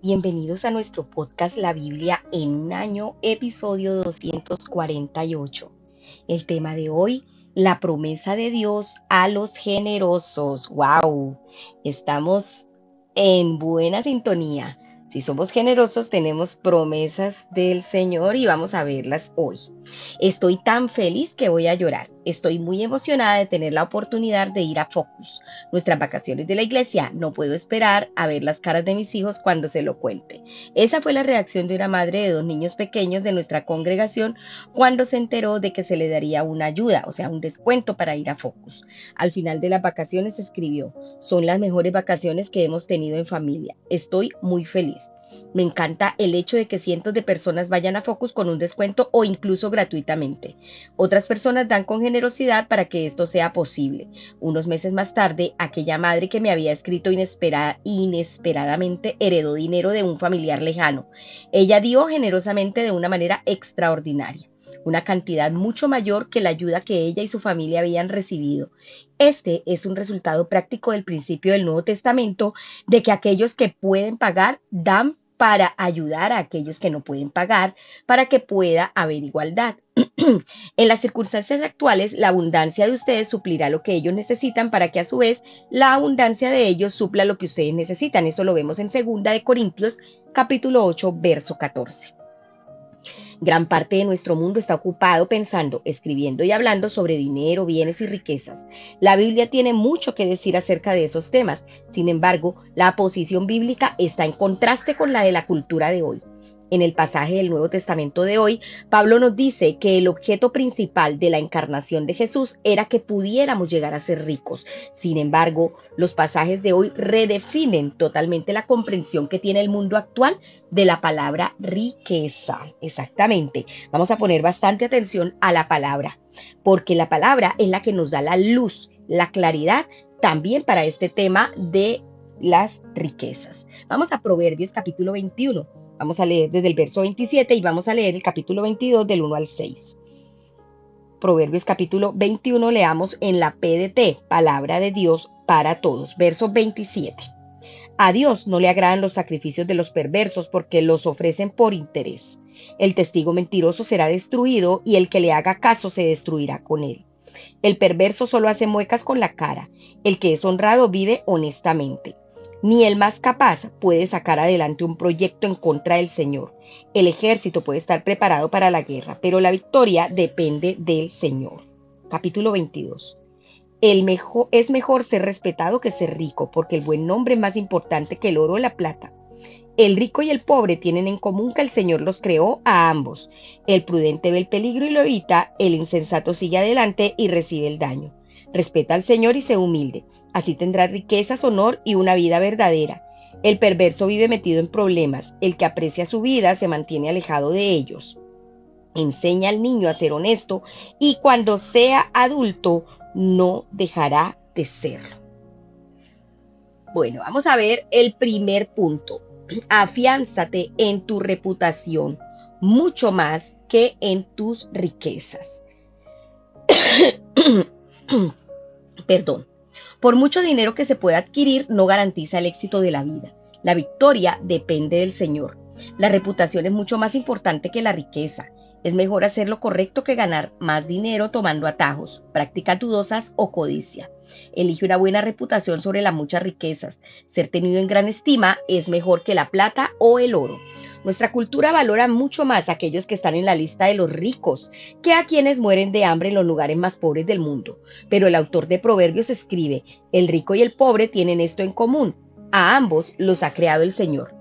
Bienvenidos a nuestro podcast La Biblia en un año, episodio 248. El tema de hoy, la promesa de Dios a los generosos. ¡Wow! Estamos en buena sintonía. Si somos generosos, tenemos promesas del Señor y vamos a verlas hoy. Estoy tan feliz que voy a llorar. Estoy muy emocionada de tener la oportunidad de ir a Focus, nuestras vacaciones de la iglesia. No puedo esperar a ver las caras de mis hijos cuando se lo cuente. Esa fue la reacción de una madre de 2 niños pequeños de nuestra congregación cuando se enteró de que se le daría una ayuda, o sea, un descuento para ir a Focus. Al final de las vacaciones escribió: son las mejores vacaciones que hemos tenido en familia. Estoy muy feliz. Me encanta el hecho de que cientos de personas vayan a Focus con un descuento o incluso gratuitamente. Otras personas dan con generosidad para que esto sea posible. Unos meses más tarde, aquella madre que me había escrito inesperadamente heredó dinero de un familiar lejano. Ella dio generosamente de una manera extraordinaria, una cantidad mucho mayor que la ayuda que ella y su familia habían recibido. Este es un resultado práctico del principio del Nuevo Testamento de que aquellos que pueden pagar dan para ayudar a aquellos que no pueden pagar, para que pueda haber igualdad. En las circunstancias actuales, la abundancia de ustedes suplirá lo que ellos necesitan para que a su vez la abundancia de ellos supla lo que ustedes necesitan. Eso lo vemos en 2 Corintios capítulo 8, verso 14. Gran parte de nuestro mundo está ocupado pensando, escribiendo y hablando sobre dinero, bienes y riquezas. La Biblia tiene mucho que decir acerca de esos temas. Sin embargo, la posición bíblica está en contraste con la de la cultura de hoy. En el pasaje del Nuevo Testamento de hoy, Pablo nos dice que el objeto principal de la encarnación de Jesús era que pudiéramos llegar a ser ricos. Sin embargo, los pasajes de hoy redefinen totalmente la comprensión que tiene el mundo actual de la palabra riqueza. Exactamente. Vamos a poner bastante atención a la palabra, porque la palabra es la que nos da la luz, la claridad también para este tema de las riquezas. Vamos a Proverbios capítulo 21. Vamos a leer desde el verso 27 y vamos a leer el capítulo 22 del 1 al 6. Proverbios capítulo 21, leamos en la PDT, Palabra de Dios para Todos, verso 27. A Dios no le agradan los sacrificios de los perversos porque los ofrecen por interés. El testigo mentiroso será destruido y el que le haga caso se destruirá con él. El perverso solo hace muecas con la cara. El que es honrado vive honestamente. Ni el más capaz puede sacar adelante un proyecto en contra del Señor. El ejército puede estar preparado para la guerra, pero la victoria depende del Señor. Capítulo 22. Es mejor ser respetado que ser rico, porque el buen nombre es más importante que el oro o la plata. El rico y el pobre tienen en común que el Señor los creó a ambos. El prudente ve el peligro y lo evita, el insensato sigue adelante y recibe el daño. Respeta al Señor y sé humilde, así tendrás riquezas, honor y una vida verdadera. El perverso vive metido en problemas, el que aprecia su vida se mantiene alejado de ellos. Enseña al niño a ser honesto y cuando sea adulto no dejará de serlo. Bueno, vamos a ver el primer punto. Afiánzate en tu reputación, mucho más que en tus riquezas. Perdón. Por mucho dinero que se pueda adquirir, no garantiza el éxito de la vida. La victoria depende del Señor. La reputación es mucho más importante que la riqueza. Es mejor hacer lo correcto que ganar más dinero tomando atajos, prácticas dudosas o codicia. Elige una buena reputación sobre las muchas riquezas. Ser tenido en gran estima es mejor que la plata o el oro. Nuestra cultura valora mucho más a aquellos que están en la lista de los ricos que a quienes mueren de hambre en los lugares más pobres del mundo. Pero el autor de Proverbios escribe: el rico y el pobre tienen esto en común. A ambos los ha creado el Señor.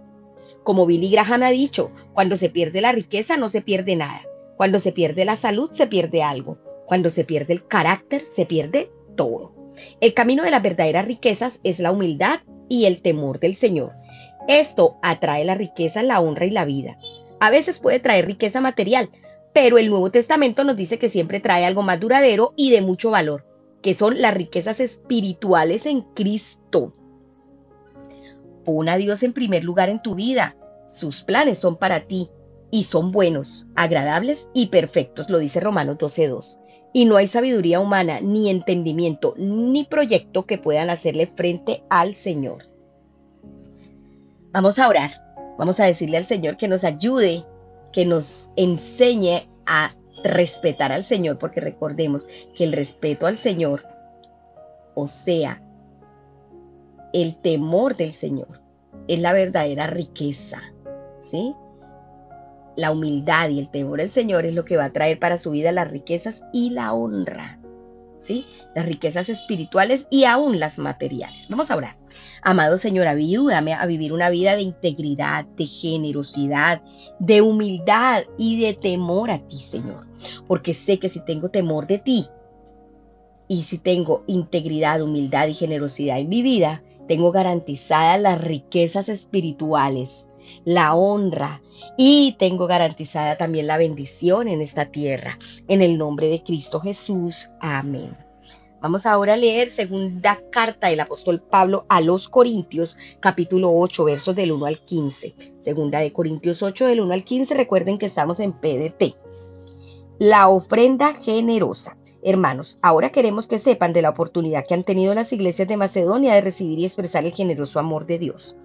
Como Billy Graham ha dicho, cuando se pierde la riqueza no se pierde nada. Cuando se pierde la salud, se pierde algo. Cuando se pierde el carácter, se pierde todo. El camino de las verdaderas riquezas es la humildad y el temor del Señor. Esto atrae la riqueza, la honra y la vida. A veces puede traer riqueza material, pero el Nuevo Testamento nos dice que siempre trae algo más duradero y de mucho valor, que son las riquezas espirituales en Cristo. Pon a Dios en primer lugar en tu vida. Sus planes son para ti. Y son buenos, agradables y perfectos, lo dice Romanos 12:2. Y no hay sabiduría humana, ni entendimiento, ni proyecto que puedan hacerle frente al Señor. Vamos a orar. Vamos a decirle al Señor que nos ayude, que nos enseñe a respetar al Señor, porque recordemos que el respeto al Señor, o sea, el temor del Señor, es la verdadera riqueza, ¿sí? La humildad y el temor al Señor es lo que va a traer para su vida las riquezas y la honra, ¿sí? Las riquezas espirituales y aún las materiales. Vamos a orar. Amado Señor, ayúdame a vivir una vida de integridad, de generosidad, de humildad y de temor a ti, Señor. Porque sé que si tengo temor de ti y si tengo integridad, humildad y generosidad en mi vida, tengo garantizadas las riquezas espirituales, la honra y tengo garantizada también la bendición en esta tierra. En el nombre de Cristo Jesús. Amén. Vamos ahora a leer segunda carta del apóstol Pablo a los Corintios, capítulo 8, versos del 1 al 15. Segunda de Corintios 8, del 1 al 15. Recuerden que estamos en PDT. La ofrenda generosa. Hermanos, ahora queremos que sepan de la oportunidad que han tenido las iglesias de Macedonia de recibir y expresar el generoso amor de Dios.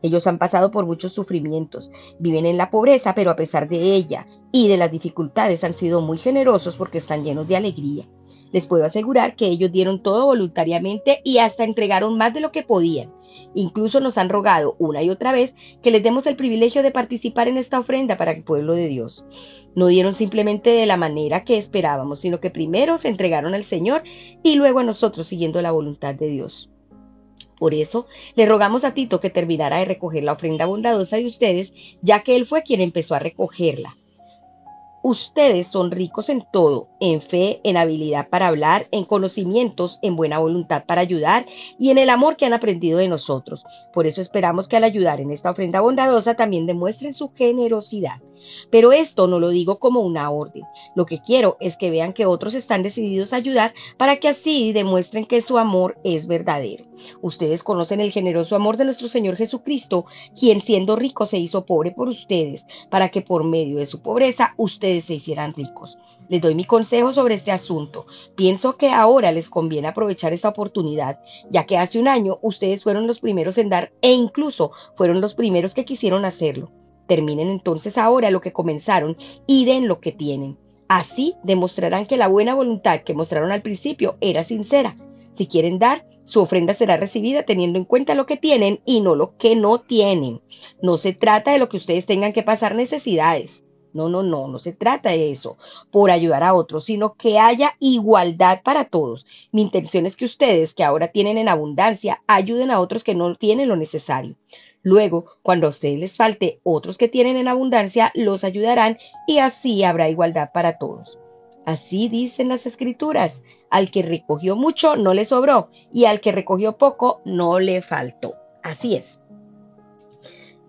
Ellos han pasado por muchos sufrimientos, viven en la pobreza, pero a pesar de ella y de las dificultades han sido muy generosos porque están llenos de alegría. Les puedo asegurar que ellos dieron todo voluntariamente y hasta entregaron más de lo que podían. Incluso nos han rogado una y otra vez que les demos el privilegio de participar en esta ofrenda para el pueblo de Dios. No dieron simplemente de la manera que esperábamos, sino que primero se entregaron al Señor y luego a nosotros siguiendo la voluntad de Dios. Por eso, le rogamos a Tito que terminara de recoger la ofrenda bondadosa de ustedes, ya que él fue quien empezó a recogerla. Ustedes son ricos en todo, en fe, en habilidad para hablar, en conocimientos, en buena voluntad para ayudar y en el amor que han aprendido de nosotros. Por eso esperamos que al ayudar en esta ofrenda bondadosa también demuestren su generosidad. Pero esto no lo digo como una orden. Lo que quiero es que vean que otros están decididos a ayudar para que así demuestren que su amor es verdadero. Ustedes conocen el generoso amor de nuestro Señor Jesucristo, quien siendo rico se hizo pobre por ustedes, para que por medio de su pobreza ustedes se hicieran ricos. Les doy mi consejo sobre este asunto. Pienso que ahora les conviene aprovechar esta oportunidad, ya que hace un año ustedes fueron los primeros en dar e incluso fueron los primeros que quisieron hacerlo. Terminen entonces ahora lo que comenzaron y den lo que tienen. Así demostrarán que la buena voluntad que mostraron al principio era sincera. Si quieren dar, su ofrenda será recibida teniendo en cuenta lo que tienen y no lo que no tienen. No se trata de lo que ustedes tengan que pasar necesidades. No se trata de eso, por ayudar a otros, sino que haya igualdad para todos. Mi intención es que ustedes, que ahora tienen en abundancia, ayuden a otros que no tienen lo necesario. Luego, cuando a ustedes les falte, otros que tienen en abundancia los ayudarán y así habrá igualdad para todos. Así dicen las Escrituras: al que recogió mucho no le sobró y al que recogió poco no le faltó. Así es.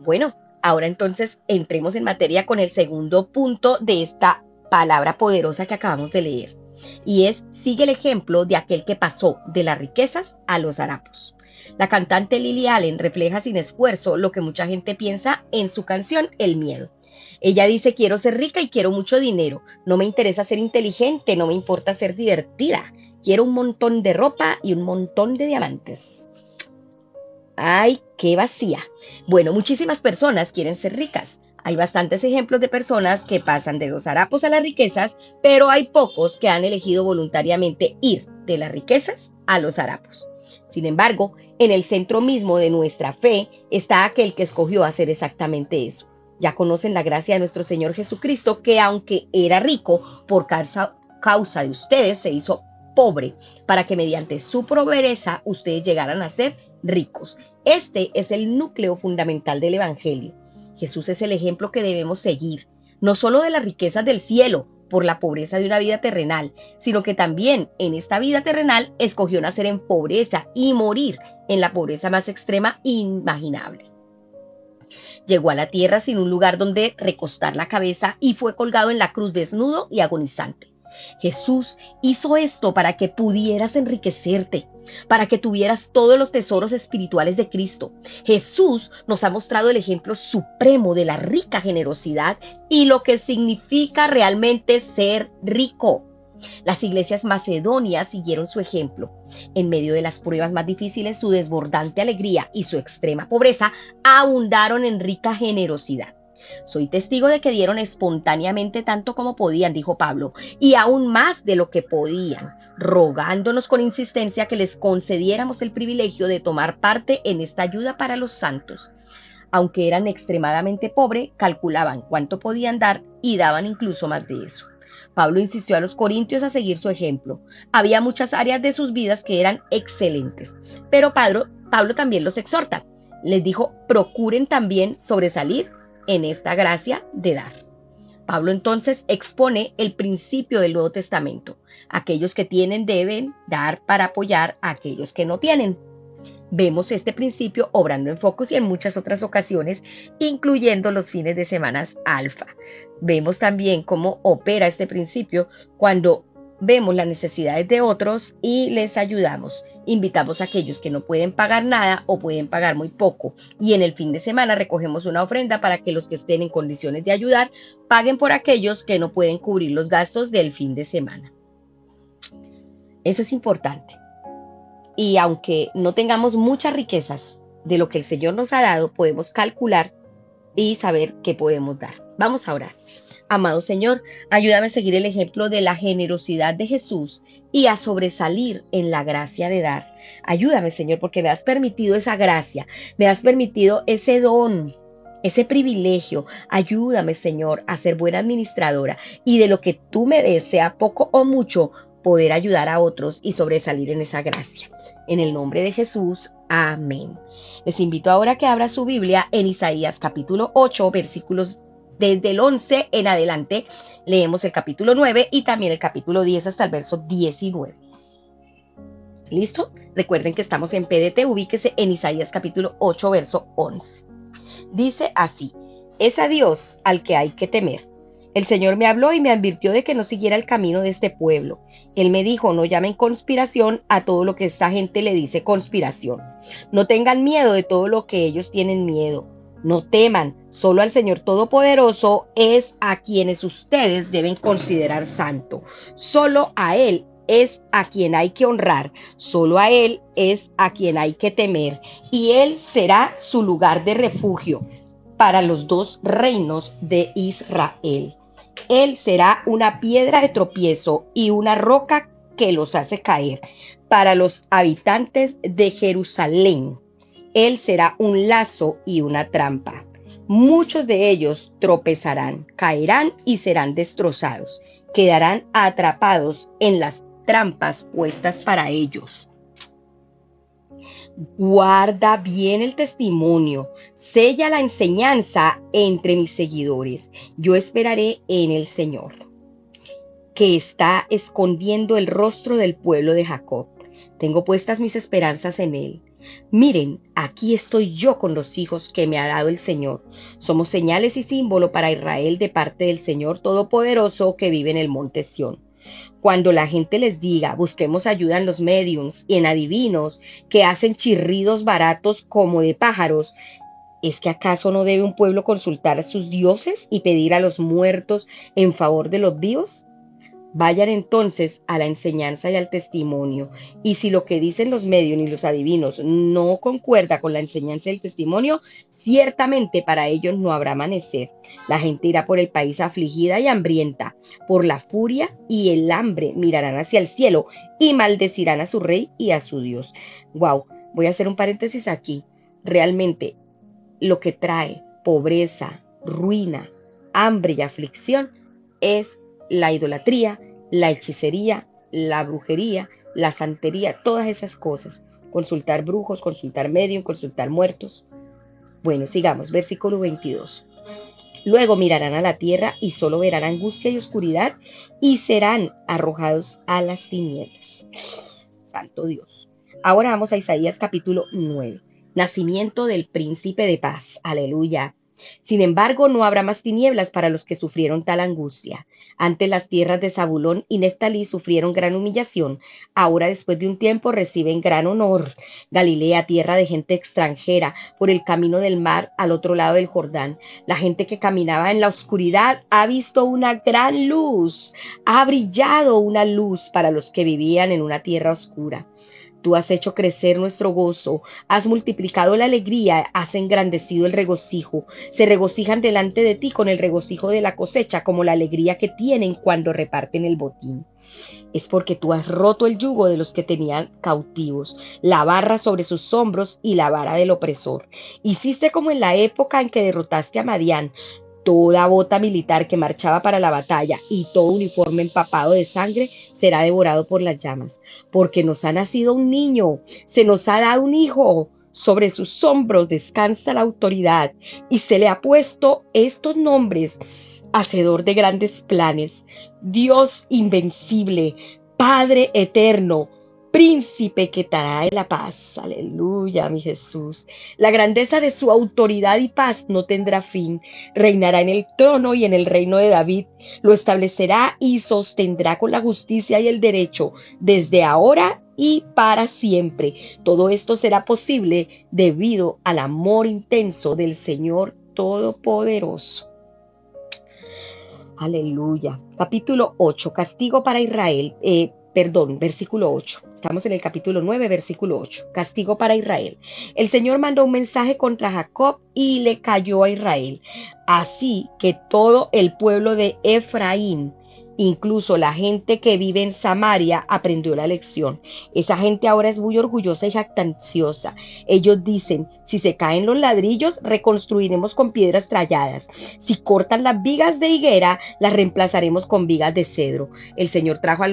Bueno, ahora entonces entremos en materia con el segundo punto de esta palabra poderosa que acabamos de leer. Y es: sigue el ejemplo de aquel que pasó de las riquezas a los harapos. La cantante Lily Allen refleja sin esfuerzo lo que mucha gente piensa en su canción El miedo. Ella dice: quiero ser rica y quiero mucho dinero. No me interesa ser inteligente, no me importa ser divertida. Quiero un montón de ropa y un montón de diamantes. ¡Ay, qué vacía! Bueno, muchísimas personas quieren ser ricas. Hay bastantes ejemplos de personas que pasan de los harapos a las riquezas, pero hay pocos que han elegido voluntariamente ir de las riquezas a los harapos. Sin embargo, en el centro mismo de nuestra fe está aquel que escogió hacer exactamente eso. Ya conocen la gracia de nuestro Señor Jesucristo, que aunque era rico, por causa de ustedes se hizo pobre, para que mediante su pobreza ustedes llegaran a ser ricos. Este es el núcleo fundamental del Evangelio. Jesús es el ejemplo que debemos seguir, no solo de las riquezas del cielo, por la pobreza de una vida terrenal, sino que también en esta vida terrenal escogió nacer en pobreza y morir en la pobreza más extrema inimaginable. Llegó a la tierra sin un lugar donde recostar la cabeza y fue colgado en la cruz desnudo y agonizante. Jesús hizo esto para que pudieras enriquecerte, para que tuvieras todos los tesoros espirituales de Cristo. Jesús nos ha mostrado el ejemplo supremo de la rica generosidad y lo que significa realmente ser rico. Las iglesias macedonias siguieron su ejemplo. En medio de las pruebas más difíciles, su desbordante alegría y su extrema pobreza abundaron en rica generosidad. Soy testigo de que dieron espontáneamente tanto como podían, dijo Pablo, y aún más de lo que podían, rogándonos con insistencia que les concediéramos el privilegio de tomar parte en esta ayuda para los santos. Aunque eran extremadamente pobres, calculaban cuánto podían dar y daban incluso más de eso. Pablo insistió a los corintios a seguir su ejemplo. Había muchas áreas de sus vidas que eran excelentes, pero Pablo también los exhorta. Les dijo, procuren también sobresalir en esta gracia de dar. Pablo entonces expone el principio del Nuevo Testamento. Aquellos que tienen deben dar para apoyar a aquellos que no tienen. Vemos este principio obrando en Focus y en muchas otras ocasiones, incluyendo los fines de semana alfa. Vemos también cómo opera este principio cuando vemos las necesidades de otros y les ayudamos. Invitamos a aquellos que no pueden pagar nada o pueden pagar muy poco. Y en el fin de semana recogemos una ofrenda para que los que estén en condiciones de ayudar paguen por aquellos que no pueden cubrir los gastos del fin de semana. Eso es importante. Y aunque no tengamos muchas riquezas de lo que el Señor nos ha dado, podemos calcular y saber qué podemos dar. Vamos a orar. Amado Señor, ayúdame a seguir el ejemplo de la generosidad de Jesús y a sobresalir en la gracia de dar. Ayúdame, Señor, porque me has permitido esa gracia, me has permitido ese don, ese privilegio. Ayúdame, Señor, a ser buena administradora y de lo que tú me des, sea poco o mucho, poder ayudar a otros y sobresalir en esa gracia. En el nombre de Jesús, amén. Les invito ahora a que abra su Biblia en Isaías capítulo 8, versículos desde el 11 en adelante. Leemos el capítulo 9 y también el capítulo 10 hasta el verso 19. ¿Listo? Recuerden que estamos en PDT, ubíquese en Isaías capítulo 8, verso 11. Dice así: es a Dios al que hay que temer. El Señor me habló y me advirtió de que no siguiera el camino de este pueblo. Él me dijo, no llamen conspiración a todo lo que esta gente le dice conspiración. No tengan miedo de todo lo que ellos tienen miedo. No teman, solo al Señor Todopoderoso es a quienes ustedes deben considerar santo. Solo a Él es a quien hay que honrar, solo a Él es a quien hay que temer, y Él será su lugar de refugio para los dos reinos de Israel. Él será una piedra de tropiezo y una roca que los hace caer para los habitantes de Jerusalén. Él será un lazo y una trampa. Muchos de ellos tropezarán, caerán y serán destrozados. Quedarán atrapados en las trampas puestas para ellos. Guarda bien el testimonio, sella la enseñanza entre mis seguidores. Yo esperaré en el Señor, que está escondiendo el rostro del pueblo de Jacob. Tengo puestas mis esperanzas en Él. Miren, aquí estoy yo con los hijos que me ha dado el Señor. Somos señales y símbolo para Israel de parte del Señor Todopoderoso que vive en el monte Sión. Cuando la gente les diga, busquemos ayuda en los mediums y en adivinos que hacen chirridos baratos como de pájaros, ¿es que acaso no debe un pueblo consultar a sus dioses y pedir a los muertos en favor de los vivos? Vayan entonces a la enseñanza y al testimonio, y si lo que dicen los medios y los adivinos no concuerda con la enseñanza y el testimonio, ciertamente para ellos no habrá amanecer. La gente irá por el país afligida y hambrienta, por la furia y el hambre mirarán hacia el cielo y maldecirán a su rey y a su Dios. Wow, voy a hacer un paréntesis aquí. Realmente lo que trae pobreza, ruina, hambre y aflicción es la idolatría, la hechicería, la brujería, la santería, todas esas cosas. Consultar brujos, consultar medium, consultar muertos. Bueno, sigamos, versículo 22. Luego mirarán a la tierra y solo verán angustia y oscuridad y serán arrojados a las tinieblas. Santo Dios. Ahora vamos a Isaías capítulo 9. Nacimiento del príncipe de paz. Aleluya. Sin embargo, no habrá más tinieblas para los que sufrieron tal angustia. Antes las tierras de Zabulón y Neftalí sufrieron gran humillación, ahora después de un tiempo reciben gran honor. Galilea, tierra de gente extranjera, por el camino del mar al otro lado del Jordán. La gente que caminaba en la oscuridad ha visto una gran luz, ha brillado una luz para los que vivían en una tierra oscura. Tú has hecho crecer nuestro gozo, has multiplicado la alegría, has engrandecido el regocijo. Se regocijan delante de ti con el regocijo de la cosecha, como la alegría que tienen cuando reparten el botín. Es porque tú has roto el yugo de los que tenían cautivos, la barra sobre sus hombros y la vara del opresor. Hiciste como en la época en que derrotaste a Madián. Toda bota militar que marchaba para la batalla y todo uniforme empapado de sangre será devorado por las llamas, porque nos ha nacido un niño, se nos ha dado un hijo. Sobre sus hombros descansa la autoridad y se le ha puesto estos nombres: Hacedor de grandes planes, Dios invencible, Padre eterno, Príncipe que trae la paz. Aleluya, mi Jesús. La grandeza de su autoridad y paz no tendrá fin. Reinará en el trono y en el reino de David. Lo establecerá y sostendrá con la justicia y el derecho desde ahora y para siempre. Todo esto será posible debido al amor intenso del Señor Todopoderoso. Aleluya. Capítulo 8, castigo para Israel. Versículo 8. Estamos en el capítulo 9, versículo 8. Castigo para Israel. El Señor mandó un mensaje contra Jacob y le cayó a Israel. Así que todo el pueblo de Efraín, incluso la gente que vive en Samaria, aprendió la lección. Esa gente ahora es muy orgullosa y jactanciosa. Ellos dicen: si se caen los ladrillos, reconstruiremos con piedras talladas. Si cortan las vigas de higuera, las reemplazaremos con vigas de cedro. El Señor trajo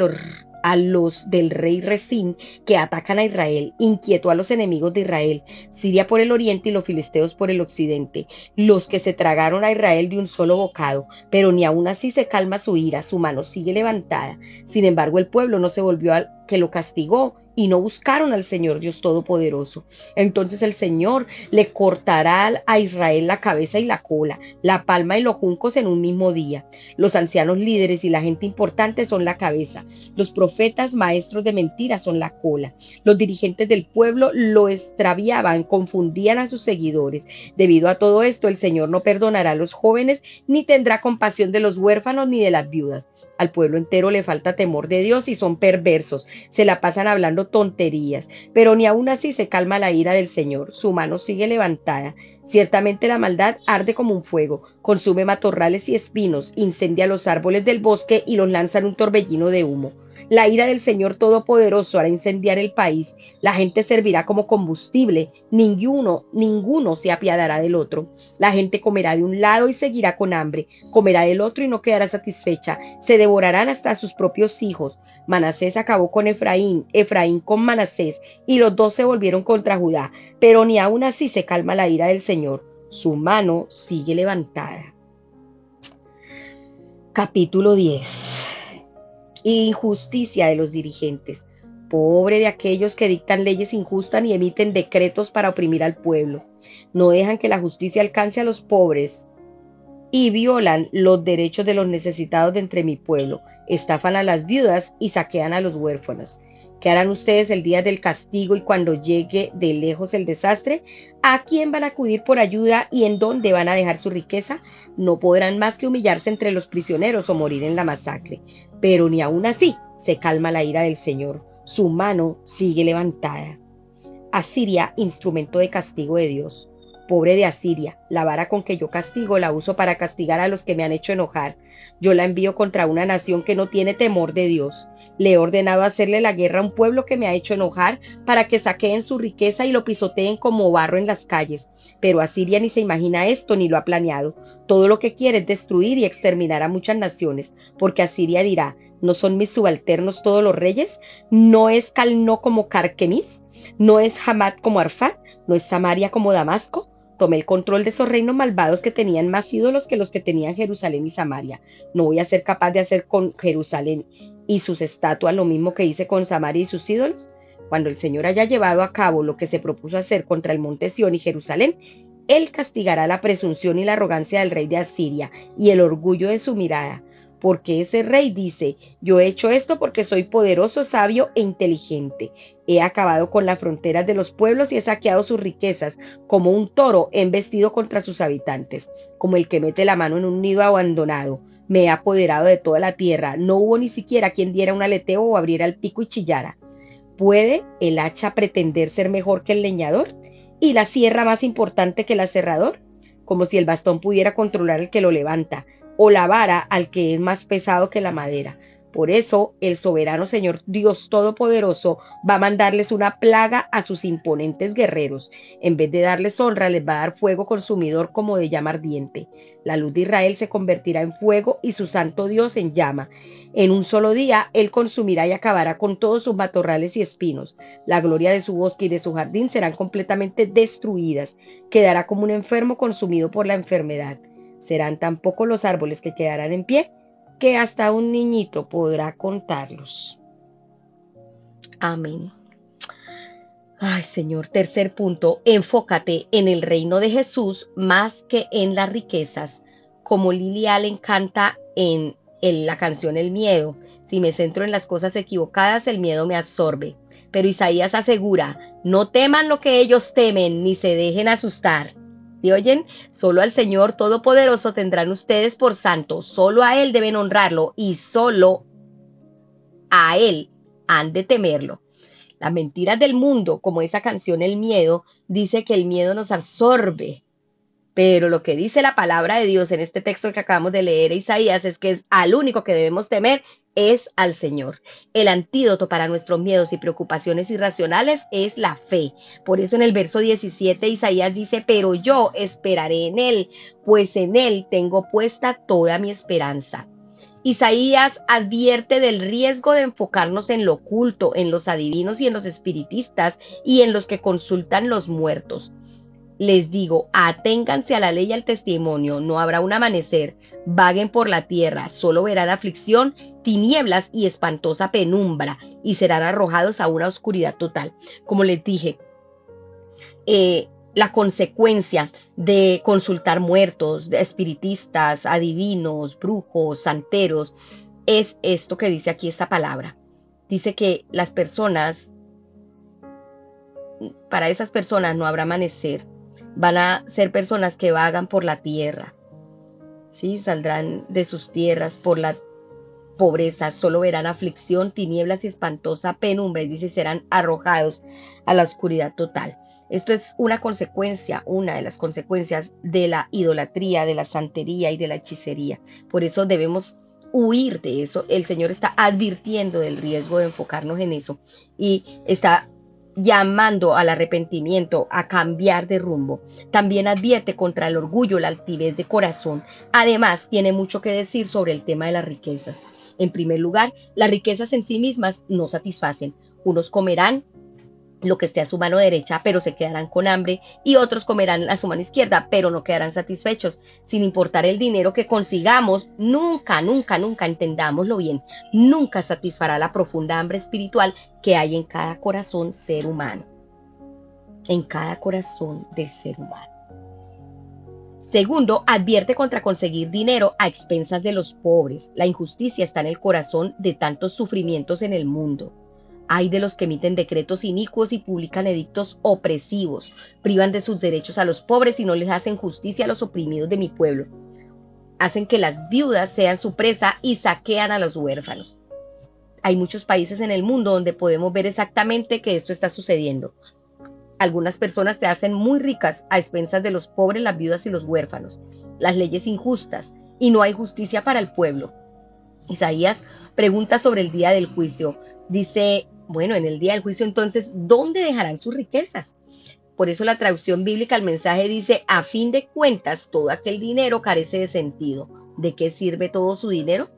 a los del rey Resín, que atacan a Israel, inquietó a los enemigos de Israel, Siria por el oriente y los filisteos por el occidente, los que se tragaron a Israel de un solo bocado, pero ni aun así se calma su ira, su mano sigue levantada. Sin embargo, el pueblo no se volvió al que lo castigó y no buscaron al Señor Dios Todopoderoso. Entonces el Señor le cortará a Israel la cabeza y la cola, la palma y los juncos en un mismo día. Los ancianos líderes y la gente importante son la cabeza. Los profetas maestros de mentiras son la cola. Los dirigentes del pueblo lo extraviaban, confundían a sus seguidores. Debido a todo esto, el Señor no perdonará a los jóvenes, ni tendrá compasión de los huérfanos ni de las viudas. Al pueblo entero le falta temor de Dios y son perversos. Se la pasan hablando tonterías, pero ni aun así se calma la ira del Señor. Su mano sigue levantada. Ciertamente la maldad arde como un fuego, consume matorrales y espinos, incendia los árboles del bosque y los lanza en un torbellino de humo. La ira del Señor Todopoderoso hará incendiar el país. La gente servirá como combustible. Ninguno se apiadará del otro. La gente comerá de un lado y seguirá con hambre. Comerá del otro y no quedará satisfecha. Se devorarán hasta sus propios hijos. Manasés acabó con Efraín, Efraín con Manasés, y los dos se volvieron contra Judá. Pero ni aun así se calma la ira del Señor. Su mano sigue levantada. Capítulo 10. Injusticia de los dirigentes. Pobre de aquellos que dictan leyes injustas y emiten decretos para oprimir al pueblo. No dejan que la justicia alcance a los pobres y violan los derechos de los necesitados de entre mi pueblo. Estafan a las viudas y saquean a los huérfanos. ¿Qué harán ustedes el día del castigo y cuando llegue de lejos el desastre? ¿A quién van a acudir por ayuda y en dónde van a dejar su riqueza? No podrán más que humillarse entre los prisioneros o morir en la masacre. Pero ni aun así se calma la ira del Señor. Su mano sigue levantada. Asiria, instrumento de castigo de Dios. Pobre de Asiria, la vara con que yo castigo la uso para castigar a los que me han hecho enojar. Yo la envío contra una nación que no tiene temor de Dios. Le he ordenado hacerle la guerra a un pueblo que me ha hecho enojar para que saqueen su riqueza y lo pisoteen como barro en las calles. Pero Asiria ni se imagina esto ni lo ha planeado. Todo lo que quiere es destruir y exterminar a muchas naciones, porque Asiria dirá: ¿no son mis subalternos todos los reyes? ¿No es Calno como Carquemis? ¿No es Hamat como Arfat? ¿No es Samaria como Damasco? Tomé el control de esos reinos malvados que tenían más ídolos que los que tenían Jerusalén y Samaria. No voy a ser capaz de hacer con Jerusalén y sus estatuas lo mismo que hice con Samaria y sus ídolos. Cuando el Señor haya llevado a cabo lo que se propuso hacer contra el monte Sión y Jerusalén, Él castigará la presunción y la arrogancia del rey de Asiria y el orgullo de su mirada, porque ese rey dice: yo he hecho esto porque soy poderoso, sabio e inteligente. He acabado con las fronteras de los pueblos y he saqueado sus riquezas. Como un toro he embestido contra sus habitantes, como el que mete la mano en un nido abandonado. Me he apoderado de toda la tierra. No hubo ni siquiera quien diera un aleteo o abriera el pico y chillara. ¿Puede el hacha pretender ser mejor que el leñador? ¿Y la sierra más importante que el aserrador? Como si el bastón pudiera controlar al que lo levanta, o la vara al que es más pesado que la madera. Por eso el soberano Señor Dios Todopoderoso va a mandarles una plaga a sus imponentes guerreros. En vez de darles honra, les va a dar fuego consumidor como de llama ardiente. La luz de Israel se convertirá en fuego y su santo Dios en llama. En un solo día Él consumirá y acabará con todos sus matorrales y espinos. La gloria de su bosque y de su jardín serán completamente destruidas. Quedará como un enfermo consumido por la enfermedad. Serán tan pocos los árboles que quedarán en pie que hasta un niñito podrá contarlos. Amén. Ay, Señor, tercer punto, enfócate en el reino de Jesús más que en las riquezas. Como Lily Allen canta en la canción El miedo: si me centro en las cosas equivocadas, el miedo me absorbe. Pero Isaías asegura: no teman lo que ellos temen, ni se dejen asustar. ¿Sí oyen? Solo al Señor Todopoderoso tendrán ustedes por santo, solo a Él deben honrarlo y solo a Él han de temerlo. Las mentiras del mundo, como esa canción El miedo, dice que el miedo nos absorbe. Pero lo que dice la palabra de Dios en este texto que acabamos de leer, Isaías, es que al único que debemos temer es al Señor. El antídoto para nuestros miedos y preocupaciones irracionales es la fe. Por eso en el verso 17 Isaías dice: pero yo esperaré en Él, pues en Él tengo puesta toda mi esperanza. Isaías advierte del riesgo de enfocarnos en lo oculto, en los adivinos y en los espiritistas y en los que consultan los muertos. Les digo: aténganse a la ley y al testimonio, no habrá un amanecer, vaguen por la tierra, solo verán aflicción, tinieblas y espantosa penumbra, y serán arrojados a una oscuridad total. Como les dije, la consecuencia de consultar muertos, de espiritistas, adivinos, brujos, santeros, es esto que dice aquí esta palabra. Dice que las personas, para esas personas no habrá amanecer. Van a ser personas que vagan por la tierra, ¿sí? Saldrán de sus tierras por la pobreza, solo verán aflicción, tinieblas y espantosa penumbra, y dice: serán arrojados a la oscuridad total. Esto es una consecuencia, una de las consecuencias de la idolatría, de la santería y de la hechicería. Por eso debemos huir de eso. El Señor está advirtiendo del riesgo de enfocarnos en eso y está llamando al arrepentimiento, a cambiar de rumbo. También advierte contra el orgullo, la altivez de corazón. Además, tiene mucho que decir sobre el tema de las riquezas. En primer lugar, las riquezas en sí mismas no satisfacen. Unos comerán lo que esté a su mano derecha, pero se quedarán con hambre, y otros comerán a su mano izquierda, pero no quedarán satisfechos. Sin importar el dinero que consigamos, nunca, nunca, nunca, entendámoslo bien, nunca satisfará la profunda hambre espiritual que hay en cada corazón ser humano. En cada corazón del ser humano. Segundo, advierte contra conseguir dinero a expensas de los pobres. La injusticia está en el corazón de tantos sufrimientos en el mundo. Hay de los que emiten decretos inicuos y publican edictos opresivos, privan de sus derechos a los pobres y no les hacen justicia a los oprimidos de mi pueblo. Hacen que las viudas sean su presa y saquean a los huérfanos. Hay muchos países en el mundo donde podemos ver exactamente que esto está sucediendo. Algunas personas se hacen muy ricas a expensas de los pobres, las viudas y los huérfanos. Las leyes injustas, y no hay justicia para el pueblo. Isaías pregunta sobre el día del juicio. Dice: bueno, en el día del juicio, entonces, ¿dónde dejarán sus riquezas? Por eso la traducción bíblica al mensaje dice: a fin de cuentas, todo aquel dinero carece de sentido. ¿De qué sirve todo su dinero?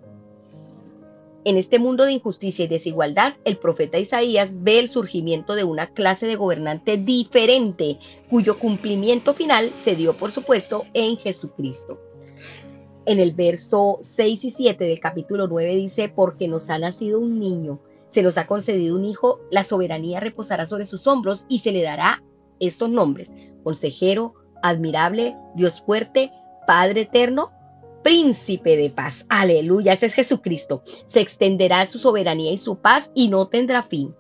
En este mundo de injusticia y desigualdad, el profeta Isaías ve el surgimiento de una clase de gobernante diferente, cuyo cumplimiento final se dio, por supuesto, en Jesucristo. En el verso 6 y 7 del capítulo 9 dice: porque nos ha nacido un niño, se nos ha concedido un hijo, la soberanía reposará sobre sus hombros y se le dará estos nombres: Consejero, admirable, Dios fuerte, Padre eterno, príncipe de paz. Aleluya, ese es Jesucristo. Se extenderá su soberanía y su paz y no tendrá fin.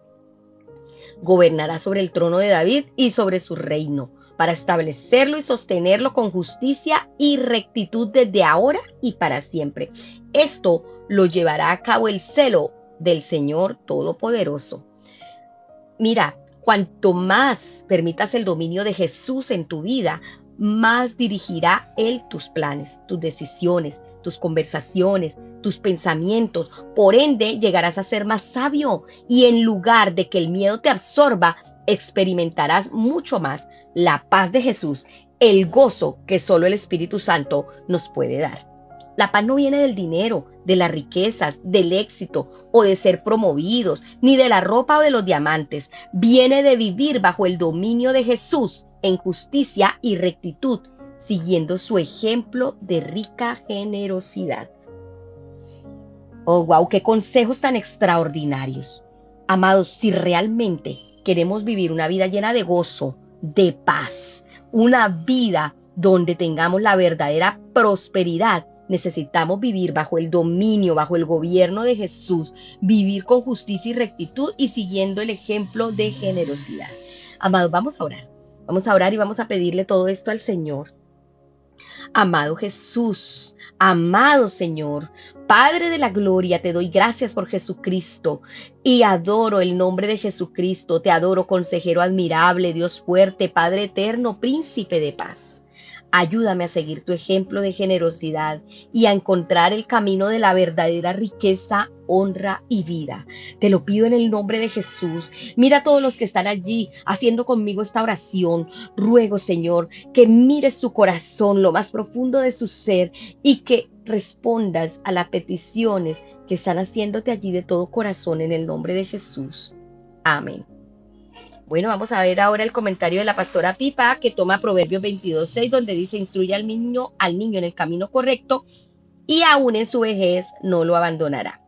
Gobernará sobre el trono de David y sobre su reino, para establecerlo y sostenerlo con justicia y rectitud desde ahora y para siempre. Esto lo llevará a cabo el celo del Señor Todopoderoso. Mira, cuanto más permitas el dominio de Jesús en tu vida, más dirigirá Él tus planes, tus decisiones, tus conversaciones, tus pensamientos. Por ende, llegarás a ser más sabio y en lugar de que el miedo te absorba, experimentarás mucho más la paz de Jesús, el gozo que solo el Espíritu Santo nos puede dar. La paz no viene del dinero, de las riquezas, del éxito o de ser promovidos, ni de la ropa o de los diamantes. Viene de vivir bajo el dominio de Jesús en justicia y rectitud, siguiendo su ejemplo de rica generosidad. Oh, wow, qué consejos tan extraordinarios. Amados, si realmente queremos vivir una vida llena de gozo, de paz, una vida donde tengamos la verdadera prosperidad, necesitamos vivir bajo el dominio, bajo el gobierno de Jesús, vivir con justicia y rectitud y siguiendo el ejemplo de generosidad. Amados, vamos a orar. Vamos a orar y vamos a pedirle todo esto al Señor. Amado Jesús, amado Señor, Padre de la gloria, te doy gracias por Jesucristo y adoro el nombre de Jesucristo. Te adoro, consejero admirable, Dios fuerte, Padre eterno, príncipe de paz. Ayúdame a seguir tu ejemplo de generosidad y a encontrar el camino de la verdadera riqueza, honra y vida. Te lo pido en el nombre de Jesús. Mira a todos los que están allí haciendo conmigo esta oración. Ruego, Señor, que mires su corazón, lo más profundo de su ser y que respondas a las peticiones que están haciéndote allí de todo corazón en el nombre de Jesús. Amén. Bueno, vamos a ver ahora el comentario de la pastora Pipa, que toma Proverbios 22:6, donde dice: instruye al niño en el camino correcto y aún en su vejez no lo abandonará.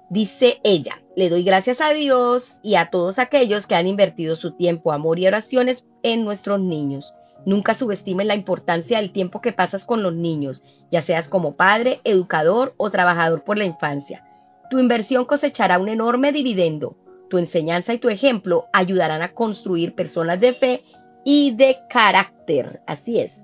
Dice ella: le doy gracias a Dios y a todos aquellos que han invertido su tiempo, amor y oraciones en nuestros niños. Nunca subestimes la importancia del tiempo que pasas con los niños, ya seas como padre, educador o trabajador por la infancia. Tu inversión cosechará un enorme dividendo. Tu enseñanza y tu ejemplo ayudarán a construir personas de fe y de carácter. Así es.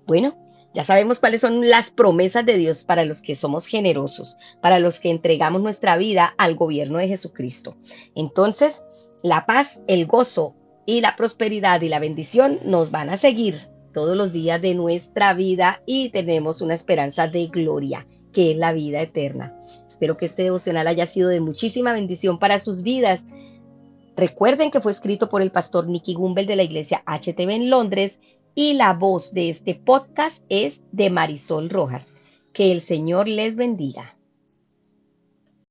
Bueno, ya sabemos cuáles son las promesas de Dios para los que somos generosos, para los que entregamos nuestra vida al gobierno de Jesucristo. Entonces, la paz, el gozo y la prosperidad y la bendición nos van a seguir todos los días de nuestra vida y tenemos una esperanza de gloria, que es la vida eterna. Espero que este devocional haya sido de muchísima bendición para sus vidas. Recuerden que fue escrito por el pastor Nicky Gumbel de la iglesia HTB en Londres y la voz de este podcast es de Marisol Rojas. Que el Señor les bendiga.